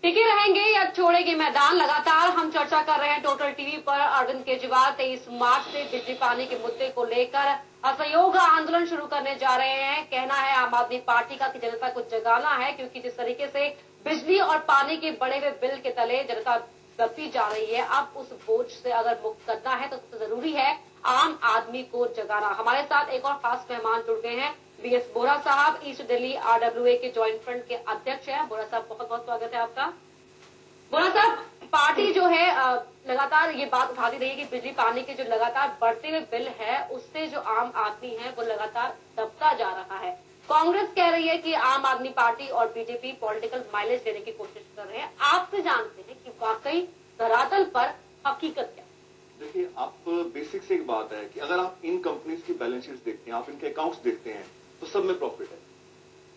टिके रहेंगे या छोड़ेंगे मैदान, लगातार हम चर्चा कर रहे हैं टोटल टीवी पर। अरविंद केजरीवाल 23 मार्च से बिजली पानी के मुद्दे को लेकर असहयोग आंदोलन शुरू करने जा रहे हैं। कहना है आम आदमी पार्टी का कि जनता को जगाना है, क्योंकि जिस तरीके से बिजली और पानी के बढ़े हुए बिल के तले जनता दबती जा रही है, अब उस बोझ से अगर मुक्त करना है तो जरूरी है आम आदमी को जगाना। हमारे साथ एक और खास मेहमान जुड़ गए हैं, बीएस बोरा साहब, ईस्ट दिल्ली आरडब्ल्यूए के ज्वाइंट फ्रंट के अध्यक्ष हैं। बोरा साहब, बहुत बहुत स्वागत है आपका। बोरा साहब, पार्टी जो है लगातार ये बात उठाती रही है कि बिजली पानी के जो लगातार बढ़ते हुए बिल है, उससे जो आम आदमी है वो लगातार दबता जा रहा है। कांग्रेस कह रही है कि आम आदमी पार्टी और बीजेपी पॉलिटिकल माइलेज देने की कोशिश कर रहे हैं। आपसे जानते हैं कि वाकई धरातल पर हकीकत क्या? देखिए, आप बेसिक से एक बात है कि अगर आप इन कंपनीज की बैलेंस शीट देखते हैं, आप इनके अकाउंट्स देखते हैं, तो सब में प्रॉफिट है।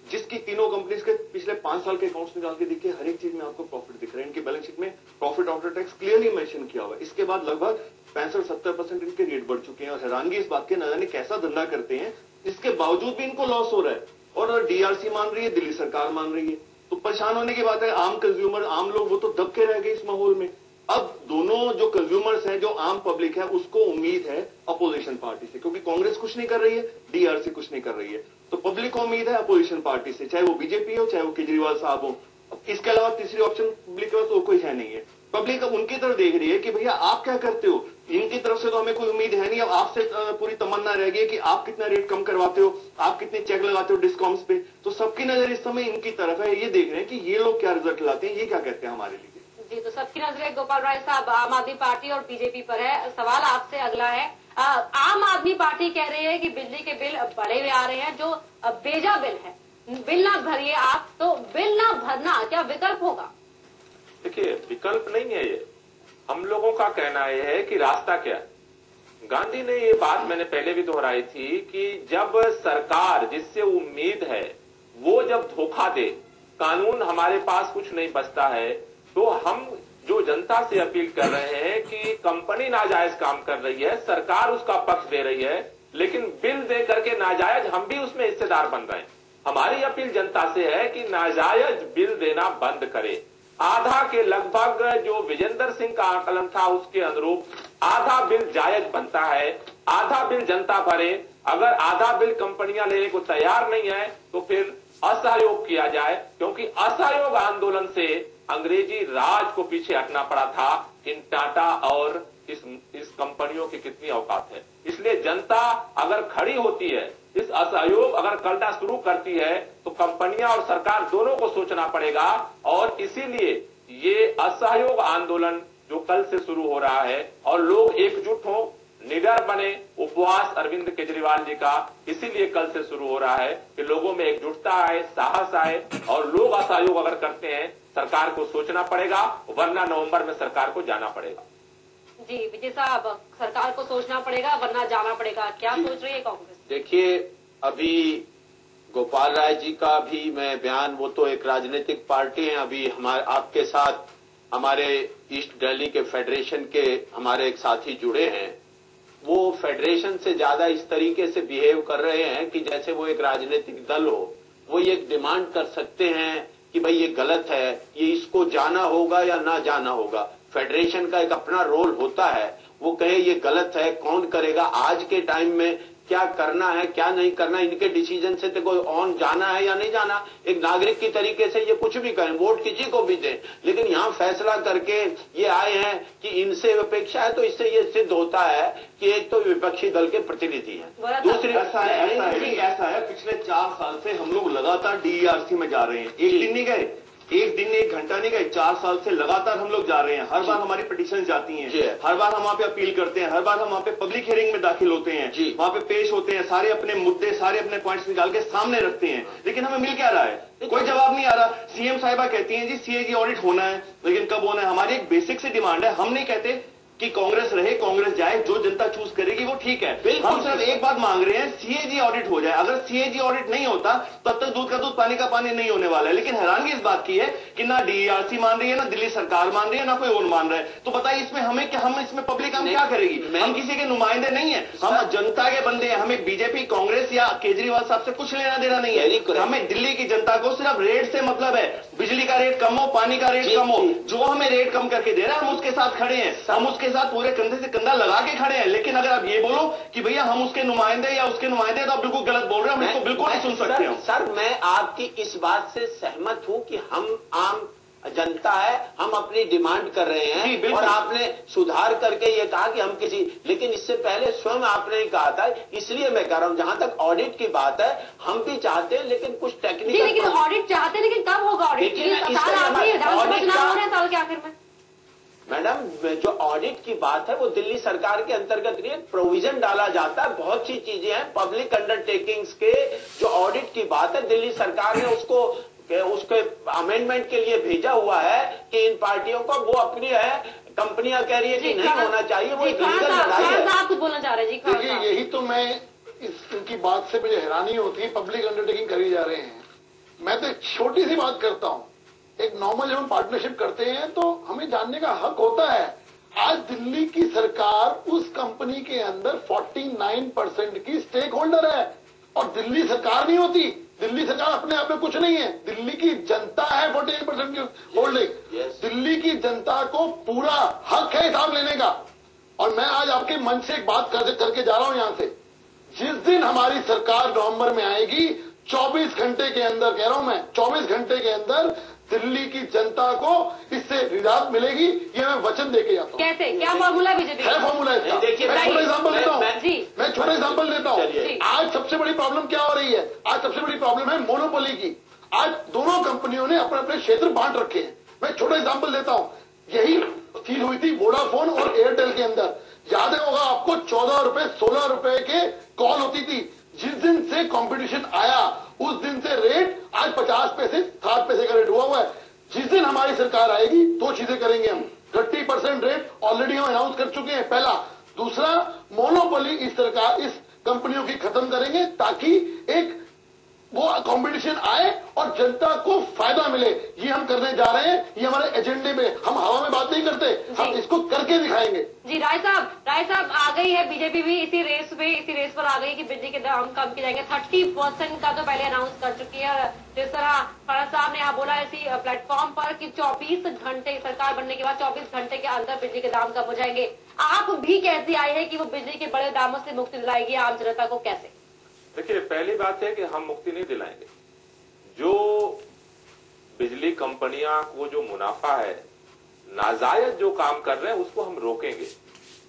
जिसकी तीनों कंपनीज के पिछले 5 साल के अकाउंट्स निकाल के देखिए, हर एक चीज में आपको प्रॉफिट दिख रहा है। इनकी बैलेंस शीट में profit after tax clearly mention किया हुआ है। इसके बाद लगभग 65-70% इनके रेट बढ़ चुके हैं और हैरानगी इस बात की, न जाने कैसा धंधा करते हैं, इसके बावजूद भी इनको लॉस हो रहा है। और डीआरसी मान रही है, दिल्ली सरकार मान रही है, तो परेशान होने की बात है। आम कंज्यूमर, आम लोग, वो तो दबके रह गए इस माहौल में। अब दोनों जो कंज्यूमर्स हैं, जो आम पब्लिक है, उसको उम्मीद है अपोजिशन पार्टी से, क्योंकि कांग्रेस कुछ नहीं कर रही है, डीआरसी कुछ नहीं कर रही है, तो पब्लिक को उम्मीद है अपोजिशन पार्टी से, चाहे वो बीजेपी हो, चाहे वो केजरीवाल साहब हो। इसके अलावा तीसरी ऑप्शन पब्लिक के पास तो कोई है नहीं है। पब्लिक अब उनकी तरफ देख रही है कि भैया आप क्या करते हो, इनकी तरफ से तो हमें कोई उम्मीद है नहीं। अब आपसे पूरी तमन्ना रह गई कि आप कितना रेट कम करवाते हो, आप कितने चेक लगाते हो डिस्काउंट्स पे। तो सबकी नजर इस समय इनकी तरफ है, ये देख रहे हैं कि ये लोग क्या रिजल्ट लाते हैं, ये क्या कहते हैं हमारे लिए। जी, तो सबकी नजरें गोपाल राय साहब आम आदमी पार्टी और बीजेपी पर है। सवाल आपसे अगला है, आम आदमी पार्टी कह रही है कि बिजली के बिल बढ़े हुए आ रहे हैं, जो बेजा बिल है, बिल ना भरिए आप, तो बिल ना भरना क्या विकल्प होगा? देखिए, विकल्प नहीं है ये। हम लोगों का कहना यह है कि रास्ता क्या है। गांधी ने ये बात मैंने पहले भी दोहराई थी कि जब सरकार जिससे उम्मीद है वो जब धोखा दे, कानून हमारे पास कुछ नहीं बचता है, तो हम जो जनता से अपील कर रहे हैं कि कंपनी नाजायज काम कर रही है, सरकार उसका पक्ष दे रही है, लेकिन बिल दे करके नाजायज हम भी उसमें हिस्सेदार बन रहे हैं। हमारी अपील जनता से है कि नाजायज बिल देना बंद करे। आधा के लगभग जो विजेंद्र सिंह का आकलन था उसके अनुरूप आधा बिल जायज बनता है, आधा बिल जनता भरे। अगर आधा बिल कंपनियां लेने को तैयार नहीं है तो फिर असहयोग किया जाए, क्योंकि असहयोग आंदोलन से अंग्रेजी राज को पीछे हटना पड़ा था। इन टाटा और इस कंपनियों की कितनी औकात है। इसलिए जनता अगर खड़ी होती है, इस असहयोग अगर करना शुरू करती है, तो कंपनियां और सरकार दोनों को सोचना पड़ेगा। और इसीलिए ये असहयोग आंदोलन जो कल से शुरू हो रहा है, और लोग एकजुट हो, निडर बने, उपवास अरविंद केजरीवाल जी का इसीलिए कल से शुरू हो रहा है कि लोगों में एकजुटता आए, साहस आए, और लोग असहयोग अगर करते हैं, सरकार को सोचना पड़ेगा, वरना नवंबर में सरकार को जाना पड़ेगा। जी विजय साहब, सरकार को सोचना पड़ेगा वरना जाना पड़ेगा, क्या सोच रही है कांग्रेस? देखिए, अभी गोपाल राय जी का भी मैं बयान, वो तो एक राजनीतिक पार्टी है, अभी हमारे आपके साथ हमारे ईस्ट दिल्ली के फेडरेशन के हमारे एक साथी जुड़े हैं, वो फेडरेशन से ज्यादा इस तरीके से बिहेव कर रहे हैं कि जैसे वो एक राजनीतिक दल हो। वो ये डिमांड कर सकते हैं कि भाई ये गलत है, ये इसको जाना होगा या ना जाना होगा। फेडरेशन का एक अपना रोल होता है, वो कहे ये गलत है, कौन करेगा। आज के टाइम में क्या करना है क्या नहीं करना, इनके डिसीजन से तो कोई ऑन जाना है या नहीं जाना। एक नागरिक की तरीके से ये कुछ भी करें, वोट किसी को भी दें, लेकिन यहाँ फैसला करके ये आए हैं कि इनसे अपेक्षा है, तो इससे ये सिद्ध होता है कि एक तो विपक्षी दल के प्रतिनिधि हैं, दूसरी ऐसा है पिछले 4 साल से हम लोग लगातार डीआरसी में जा रहे हैं। एक दिन नहीं गए, एक दिन 1 घंटा नहीं गए, 4 साल से लगातार हम लोग जा रहे हैं। हर बार हमारी पिटीशन जाती हैं, हर बार हम वहां पे अपील करते हैं, हर बार हम वहां पे पब्लिक हियरिंग में दाखिल होते हैं, वहां पे पेश होते हैं, सारे अपने मुद्दे, सारे अपने पॉइंट्स निकाल के सामने रखते हैं, लेकिन हमें मिल क्या रहा है? कोई जवाब नहीं आ रहा। सीएम साहिबा कहती हैं जी सीएजी ऑडिट होना है, लेकिन कब होना है? हमारी एक बेसिक सी डिमांड है, हम नहीं कहते कि कांग्रेस रहे कांग्रेस जाए, जो जनता चूज करेगी वो ठीक है। हम सिर्फ एक बात मांग रहे हैं, सीएजी ऑडिट हो जाए। अगर सीएजी ऑडिट नहीं होता तब तक दूध का दूध पानी का पानी नहीं होने वाला है। लेकिन हैरानगी इस बात की है कि ना डीआरसी मान रही है, ना दिल्ली सरकार मान रही है, ना कोई और मान रहा है। तो बताइए इसमें हमें क्या, हम इसमें पब्लिक हम क्या करेगी? हम किसी के नुमाइंदे नहीं है, हम जनता के बंदे हैं। हमें बीजेपी कांग्रेस या केजरीवाल साहब से कुछ लेना देना नहीं है। हमें दिल्ली की जनता को सिर्फ रेट से मतलब है। बिजली का रेट कम हो, पानी का रेट कम हो, जो हमें रेट कम करके दे रहा है हम उसके साथ खड़े हैं, हम उसके साथ पूरे कंधे से कंधा लगा के खड़े हैं। लेकिन अगर आप ये बोलो कि भैया हम उसके नुमाइंदे या उसके नुमाइंदे, तो आप बिल्कुल गलत बोल रहे हैं, हम इसको बिल्कुल नहीं सुन सकते हैं। सर मैं आपकी इस बात से सहमत हूं कि हम आम जनता है, हम अपनी डिमांड कर रहे हैं और आपने सुधार करके ये कहा कि हम किसी, लेकिन इससे पहले स्वयं आपने कहा था, इसलिए मैं कह रहा हूं जहां तक ऑडिट की बात है हम भी चाहते हैं, लेकिन कुछ टेक्निकल, लेकिन ऑडिट चाहते हैं, लेकिन कब होगा ऑडिट? साल के आखिर में मैडम, जो ऑडिट की बात है वो दिल्ली सरकार के अंतर्गत नहीं है, प्रोविजन डाला जाता है, बहुत सी चीजें हैं पब्लिक अंडरटेकिंग्स के। जो ऑडिट की बात है दिल्ली सरकार ने उसके अमेंडमेंट के लिए भेजा हुआ है कि इन पार्टियों को, वो अपनी है कंपनियां कह रही है कि नहीं होना चाहिए, वो लीगल लड़ाई है। आप कुछ बोलना चाह रहे हैं? जी देखिए, यही तो मैं इनकी बात से मुझे हैरानी होती है, पब्लिक अंडरटेकिंग करी जा रहे हैं। मैं तो एक छोटी सी बात करता हूं, एक नॉर्मल जब हम पार्टनरशिप करते हैं तो हमें जानने का हक होता है। आज दिल्ली की सरकार उस कंपनी के अंदर 49% की स्टेक होल्डर है, और दिल्ली सरकार नहीं होती। दिल्ली सरकार अपने आप में कुछ नहीं है, दिल्ली की जनता है 48% की होल्डिंग। दिल्ली की जनता को पूरा हक है हिसाब लेने का। और मैं आज आपके मन से एक बात करके जा रहा हूं यहां से, जिस दिन हमारी सरकार नवंबर में आएगी, 24 घंटे के अंदर, कह रहा हूं मैं, 24 घंटे के अंदर दिल्ली की जनता को इससे निजात मिलेगी, ये मैं वचन देके जाता हूं। कैसे, क्या फॉर्मूला बीजेपी है? फॉर्मूला इसका मैं छोटा एग्जाम्पल देता हूं, मैं छोटा एग्जाम्पल देता हूं। आज सबसे बड़ी प्रॉब्लम क्या हो रही है? आज सबसे बड़ी प्रॉब्लम है मोनोपोली की। आज दोनों कंपनियों ने अपने अपने क्षेत्र बांट रखे हैं। मैं छोटा एग्जाम्पल देता हूं, यही चीज हुई थी वोडाफोन और एयरटेल के अंदर। याद होगा आपको, 14 रुपए 16 रुपए के कॉल होती थी। जिस दिन से कंपटीशन आया उस दिन से रेट आज 50 पैसे 60 पैसे का रेट हुआ है। जिस दिन हमारी सरकार आएगी 2 चीजें करेंगे हम। 30% रेट ऑलरेडी हम अनाउंस कर चुके हैं, पहला। दूसरा, मोनोपोली इस कंपनियों की खत्म करेंगे ताकि एक वो कंपटीशन आए और जनता को फायदा मिले। ये हम करने जा रहे हैं, ये हमारे एजेंडे में। हम हवा में बात नहीं करते, हम इसको करके दिखाएंगे। जी राय साहब आ गई है बीजेपी भी इसी रेस पर आ गई कि बिजली के दाम कम किए जाएंगे। 30% का तो पहले अनाउंस कर चुकी है। जिस तरह फड़न साहब ने यहाँ बोला इसी प्लेटफॉर्म पर कि 24 घंटे सरकार बनने के बाद 24 घंटे के अंदर बिजली के दाम कम हो जाएंगे। आप भी कैसे आए हैं कि वो बिजली के बड़े दामों से मुक्ति दिलाएगी आम जनता को? कैसे? देखिए, पहली बात है कि हम मुक्ति नहीं दिलाएंगे। जो बिजली कंपनियां को जो मुनाफा है, नाजायज जो काम कर रहे हैं उसको हम रोकेंगे।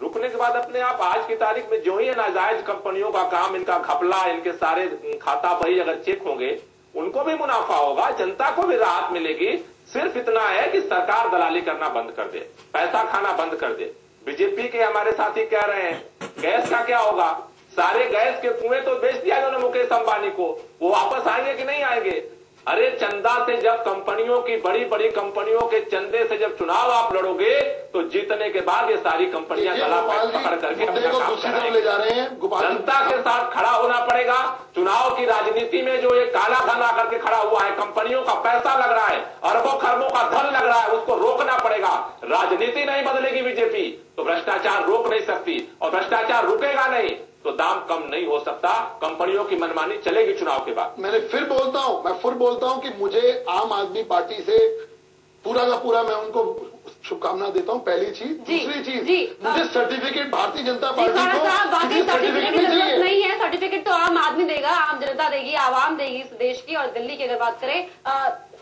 रुकने के बाद अपने आप आज की तारीख में जो ही नाजायज कंपनियों का काम, इनका घपला, इनके सारे खाता बही अगर चेक होंगे, उनको भी मुनाफा होगा, जनता को भी राहत मिलेगी। सिर्फ इतना है कि सरकार दलाली करना बंद कर दे, पैसा खाना बंद कर दे। बीजेपी के हमारे साथी कह रहे हैं गैस का क्या होगा? सारे गैस के कुएं तो बेच दिया उन्होंने मुकेश अंबानी को, वो वापस आएंगे कि नहीं आएंगे? अरे चंदा से जब कंपनियों की, बड़ी बड़ी कंपनियों के चंदे से जब चुनाव आप लड़ोगे तो जीतने के बाद ये सारी कंपनियां गला पकड़ करके अपना काम कराएंगे। जनता के साथ खड़ा होना पड़ेगा। चुनाव की राजनीति में जो ये काला धन आकर के खड़ा हुआ है, कंपनियों का पैसा लग रहा है, अरबों खरबों का धन लग रहा है, उसको रोकना पड़ेगा। राजनीति नहीं बदलेगी बीजेपी तो भ्रष्टाचार रोक नहीं सकती, और भ्रष्टाचार रुकेगा नहीं तो दाम कम नहीं हो सकता। कंपनियों की मनमानी चलेगी चुनाव के बाद। मैं फिर बोलता हूं कि मुझे आम आदमी पार्टी से पूरा का पूरा मैं उनको शुभकामना देता हूं, पहली चीज। दूसरी चीज, मुझे सर्टिफिकेट भारतीय जनता पार्टी को सर्टिफिकेट की जरूरत नहीं है। सर्टिफिकेट तो आम आदमी देगा, आम जनता देगी, आवाम देगी इस देश की। और दिल्ली की अगर बात करें,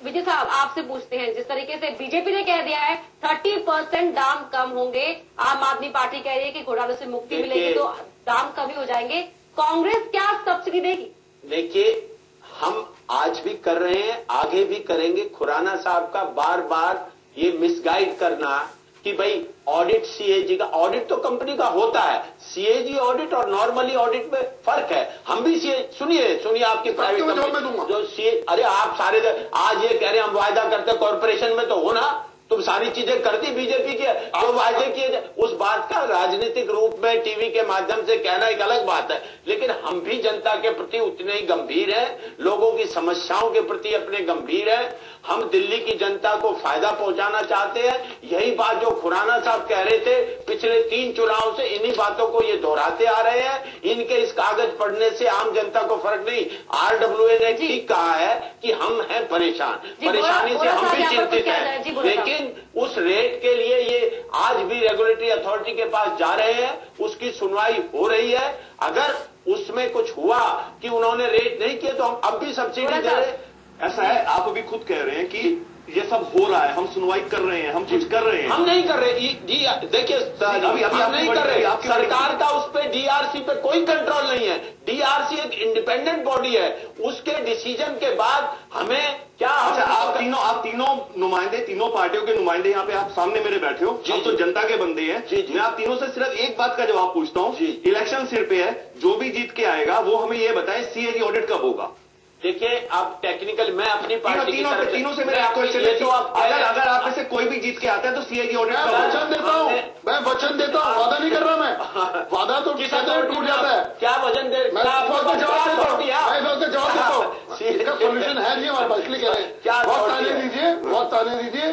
विजय साहब आपसे पूछते हैं, जिस तरीके से बीजेपी ने कह दिया है 30% दाम कम होंगे, आम आदमी पार्टी कह रही है कि घोटालों से मुक्ति मिलेगी तो दाम कम ही हो जाएंगे, कांग्रेस क्या सब्सिडी देगी? देखिए, हम आज भी कर रहे हैं, आगे भी करेंगे। खुराना साहब का बार बार ये मिसगाइड करना कि भाई ऑडिट, सीएजी का ऑडिट तो कंपनी का होता है, सीएजी ऑडिट और नॉर्मली ऑडिट में फर्क है। हम भी सुनिए आपकी प्राइवेट कंपनी जो अरे आप सारे आज ये कह रहे हैं हम वायदा करते कॉर्पोरेशन में तो हो ना, तुम सारी चीजें कर दी बीजेपी के, जो वायदे किए उस बात का राजनीतिक रूप में टीवी के माध्यम से कहना एक अलग बात है, लेकिन हम भी जनता के प्रति उतने ही गंभीर हैं, लोगों की समस्याओं के प्रति अपने गंभीर हैं। हम दिल्ली की जनता को फायदा पहुंचाना चाहते हैं। यही बात जो खुराना साहब कह रहे थे पिछले 3 चुनाव से, इन्हीं बातों को ये दोहराते आ रहे हैं। इनके इस कागज पढ़ने से आम जनता को फर्क नहीं। RWA ने ठीक कहा है कि हम हैं परेशान, परेशानी से हम भी चिंतित हैं, लेकिन उस रेट के लिए ये आज भी रेगुलेटरी अथॉरिटी के पास जा रहे हैं, उसकी सुनवाई हो रही है। अगर उसमें कुछ हुआ कि उन्होंने रेट नहीं किए तो हम अब भी सब्सिडी दे रहे हैं। ऐसा है, आप अभी खुद कह रहे हैं कि ये सब हो रहा है, हम सुनवाई कर रहे हैं, हम कुछ कर रहे हैं। हम नहीं कर रहे देखिए, हम नहीं कर रहे। सरकार का उस पे DRC पे कोई कंट्रोल नहीं है। DRC एक इंडिपेंडेंट बॉडी है, उसके डिसीजन के बाद हमें क्या। अच्छा, आप तीनों नुमाइंदे, तीनों पार्टियों के नुमाइंदे यहाँ पे आप सामने मेरे बैठे हो, हम तो जनता के बंदे हैं। मैं आप तीनों से सिर्फ एक बात का जवाब पूछता हूँ, इलेक्शन सिर पे है, जो भी जीत के आएगा वो हमें ये बताए CAG ऑडिट कब होगा। देखिए, अब टेक्निकल मैं अपनी पार्टी तीनों से मेरा क्वेश्चन है, तो अगर आप में से कोई भी जीत के आता है तो CAG ऑडिट कब होगा। वचन देता हूँ, मैं वचन देता हूँ, वादा नहीं कर रहा मैं, वादा तो टूट जाता है। क्या वचन दे, मैं जवाब देता हूँ, इसका सोल्यूशन है नहीं हमारे पास, इसलिए कह रहे हैं बहुत ताने दीजिए।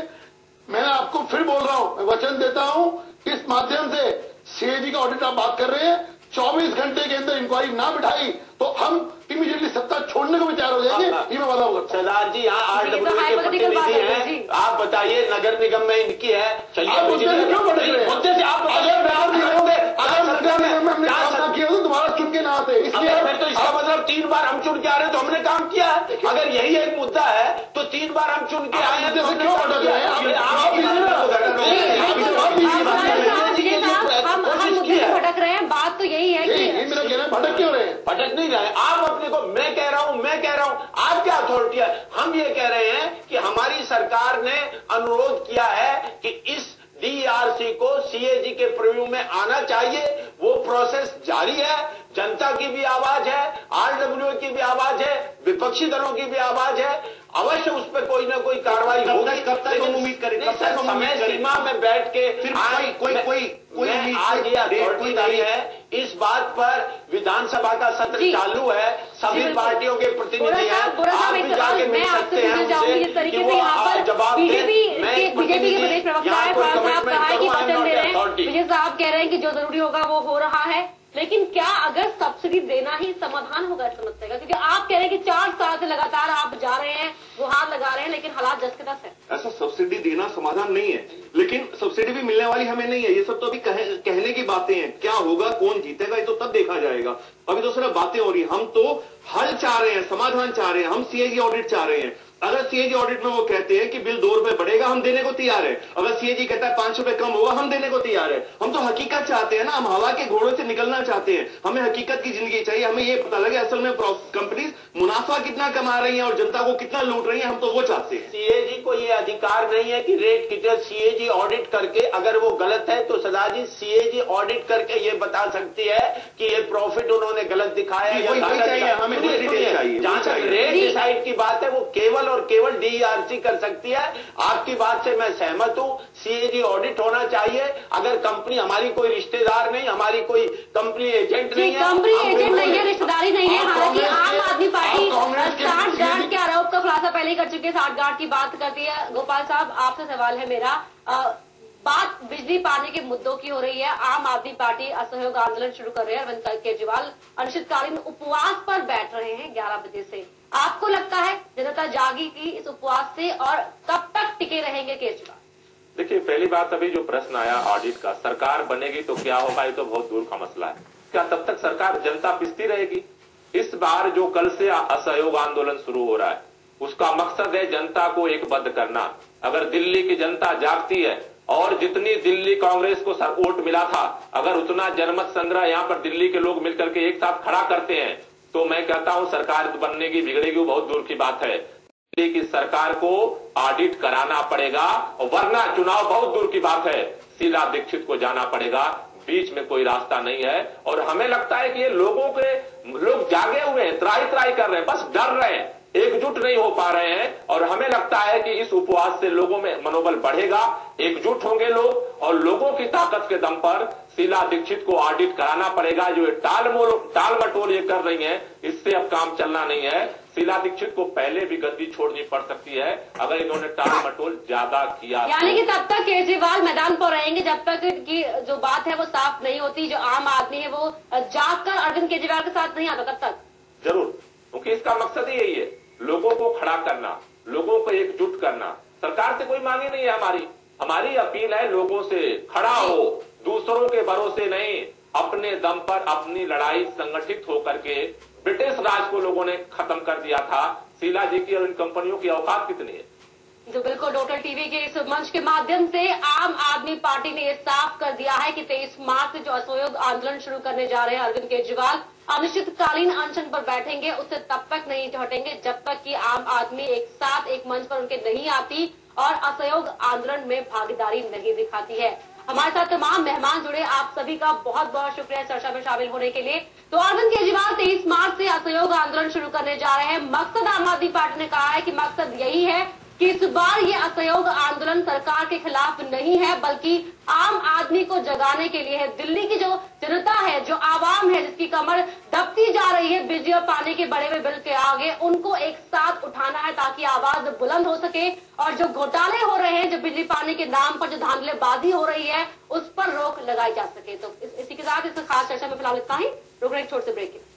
मैं आपको फिर बोल रहा हूँ, मैं वचन देता हूँ, इस माध्यम से CAG का ऑडिट आप बात कर रहे हैं, 24 घंटे के अंदर इंक्वायरी ना बिठाई तो हम इमीडिएटली सत्ता छोड़ने को भी तैयार हो जाएंगे, ये मैं वादा होगा। सरदार जी, यहाँ RWA के प्रतिनिधि हैं, आप बताइए नगर निगम में इनकी है। चलिए मुद्दे से आप दोबारा चुन के ना आते, इसलिए फिर तो इसका मतलब 3 बार हम चुन के आ रहे हैं तो हमने काम किया है। अगर यही एक मुद्दा है तो 3 बार हम चुन के आए हैं तो क्यों भटक रहे हैं? भटक रहे हैं। बात तो यही है कि मेरा कहना है, भटक क्यों रहे हैं? भटक नहीं रहे आप अपने को। मैं कह रहा हूं आप क्या अथॉरिटी है। हम ये कह रहे हैं कि हमारी सरकार ने अनुरोध किया है कि इस DRC को CAG के प्रीव्यू में आना चाहिए। वो प्रोसेस जारी है। जनता की भी आवाज है, RWA की भी आवाज है, विपक्षी दलों की भी आवाज है। अवश्य उस पर कोई ना कोई कार्रवाई होगी। कब तक हम उम्मीद करें? समय सीमा में बैठ के कोई आज ये अथॉरिटी नहीं है। इस बात पर विधानसभा का सत्र चालू है, सभी पार्टियों के प्रतिनिधि हैं, आप भी जाके मिल सकते हैं उनसे कि वो जवाब दें। बीजेपी के प्रदेश प्रवक्ता है साहब कहा है कि वचन दे रहे हैं, विजय साहब कह रहे हैं कि जो जरूरी होगा वो हो रहा है, लेकिन क्या अगर सब्सिडी देना ही समाधान होगा इस समस्या का? क्योंकि आप कह रहे हैं कि 4 साल से लगातार आप जा रहे हैं, गुहार लगा रहे हैं, लेकिन हालात जस के तस है। ऐसा सब्सिडी देना समाधान नहीं है, लेकिन सब्सिडी भी मिलने वाली हमें नहीं है। ये सब तो अभी कहने की बातें हैं। क्या होगा, कौन जीतेगा, ये तो तब देखा जाएगा। अभी तो सिर्फ बातें हो रही हैं। हम तो हल चाह रहे हैं, समाधान चाह रहे हैं, हम CAG ऑडिट चाह रहे हैं। अगर CAG ऑडिट में वो कहते हैं कि बिल 2 रुपए बढ़ेगा, हम देने को तैयार है। अगर CAG कहता है 5 रुपए कम होगा, हम देने को तैयार है। हम तो हकीकत चाहते हैं ना, हम हवा के घोड़ों से निकलना चाहते हैं। हमें हकीकत की जिंदगी चाहिए। हमें ये पता लगे असल में कंपनीज मुनाफा कितना कमा रही हैं और जनता को कितना लूट रही हैं। हम तो वो चाहते हैं। CAG को ये अधिकार नहीं है कि रेट कितने। CAG ऑडिट करके अगर वो गलत है तो सदा जी CAG ऑडिट करके ये बता सकती है कि ये प्रॉफिट उन्होंने गलत दिखाया है। हमें जहां तक रेट डिसाइड की बात है वो केवल और केवल DRC कर सकती है। आपकी बात से मैं सहमत हूं, CAG ऑडिट होना चाहिए। अगर कंपनी हमारी कोई रिश्तेदार नहीं, हमारी कोई कंपनी एजेंट नहीं है, कंपनी एजेंट नहीं है, रिश्तेदारी नहीं है। हालांकि आम आदमी पार्टी 60 गार्ड के आरोप का खुलासा पहले ही कर चुकी है। 60 गार्ड की बात करती है। गोपाल साहब, आपसे सवाल है मेरा। बात बिजली पानी के मुद्दों की हो रही है। आम आदमी पार्टी असहयोग आंदोलन शुरू कर रहे हैं। अरविंद केजरीवाल अनिश्चितकालीन उपवास पर बैठ रहे हैं 11 बजे से। आपको लगता है जनता जागेगी इस उपवास से, और कब तक टिके रहेंगे केजरीवाल? देखिए, पहली बात, अभी जो प्रश्न आया ऑडिट का, सरकार बनेगी तो क्या होगा, ये तो बहुत दूर का मसला है। क्या तब तक सरकार जनता पिसती रहेगी? इस बार जो कल से असहयोग आंदोलन शुरू हो रहा है, उसका मकसद है जनता को एकबद्ध करना। अगर दिल्ली की जनता जागती है और जितनी दिल्ली कांग्रेस को वोट मिला था, अगर उतना जनमत संग्रह यहाँ पर दिल्ली के लोग मिलकर के एक साथ खड़ा करते हैं, तो मैं कहता हूं सरकार बनने की बिगड़ेगी बहुत दूर की बात है। दिल्ली की सरकार को ऑडिट कराना पड़ेगा, वरना चुनाव बहुत दूर की बात है। शीला दीक्षित को जाना पड़ेगा, बीच में कोई रास्ता नहीं है। और हमें लगता है कि ये लोग जागे हुए हैं, त्राई कर रहे हैं, बस डर रहे हैं, एकजुट एकजुट नहीं हो पा रहे हैं और हमें लगता है कि इस उपवास से लोगों में मनोबल बढ़ेगा, एकजुट होंगे लोग और लोगों की ताकत के दम पर शीला दीक्षित को ऑडिट कराना पड़ेगा। जो ये टाल मटोल ये कर रही हैं, इससे अब काम चलना नहीं है। शीला दीक्षित को पहले भी गद्दी छोड़नी पड़ सकती है अगर इन्होंने टाल मटोल ज्यादा किया। यानी कि तब तक केजरीवाल मैदान पर रहेंगे जब तक की जो बात है वो साफ नहीं होती, जो आम आदमी है वो जागकर अरविंद केजरीवाल के साथ नहीं आता तब तक। जरूर, क्योंकि इसका मकसद ही यही है, लोगों को खड़ा करना, लोगों को एकजुट करना। सरकार से कोई मांग ही नहीं है हमारी अपील है लोगों से खड़ा हो, दूसरों के भरोसे नहीं, अपने दम पर अपनी लड़ाई संगठित होकर के। ब्रिटिश राज को लोगों ने खत्म कर दिया था, शीला जी की और इन कंपनियों की औकात कितनी है। जो बिल्कुल टोटल टीवी के इस मंच के माध्यम से आम आदमी पार्टी ने ये साफ कर दिया है कि 23 मार्च से जो असहयोग आंदोलन शुरू करने जा रहे हैं अरविंद केजरीवाल, अनिश्चितकालीन अनशन पर बैठेंगे, उससे तब तक नहीं हटेंगे जब तक कि आम आदमी एक साथ एक मंच पर उनके नहीं आती और असहयोग आंदोलन में भागीदारी नहीं दिखाती है। हमारे साथ तमाम मेहमान जुड़े, आप सभी का बहुत बहुत शुक्रिया चर्चा में शामिल होने के लिए। तो अरविंद केजरीवाल 23 मार्च से असहयोग आंदोलन शुरू करने जा रहे हैं। मकसद आम आदमी पार्टी ने कहा है कि मकसद यही है कि इस बार ये असहयोग आंदोलन सरकार के खिलाफ नहीं है बल्कि आम आदमी को जगाने के लिए है। दिल्ली की जो जनता है, जो आवाम है, जिसकी कमर दबती जा रही है बिजली और पानी के बड़े हुए बिल के आगे, उनको एक साथ उठाना है ताकि आवाज बुलंद हो सके और जो घोटाले हो रहे हैं, जो बिजली पानी के नाम पर जो धांधलेबाजी हो रही है, उस पर रोक लगाई जा सके। तो इसी के साथ इस खास चर्चा में फिलहाल इतना ही। रुक रहे एक छोटे से ब्रेक के।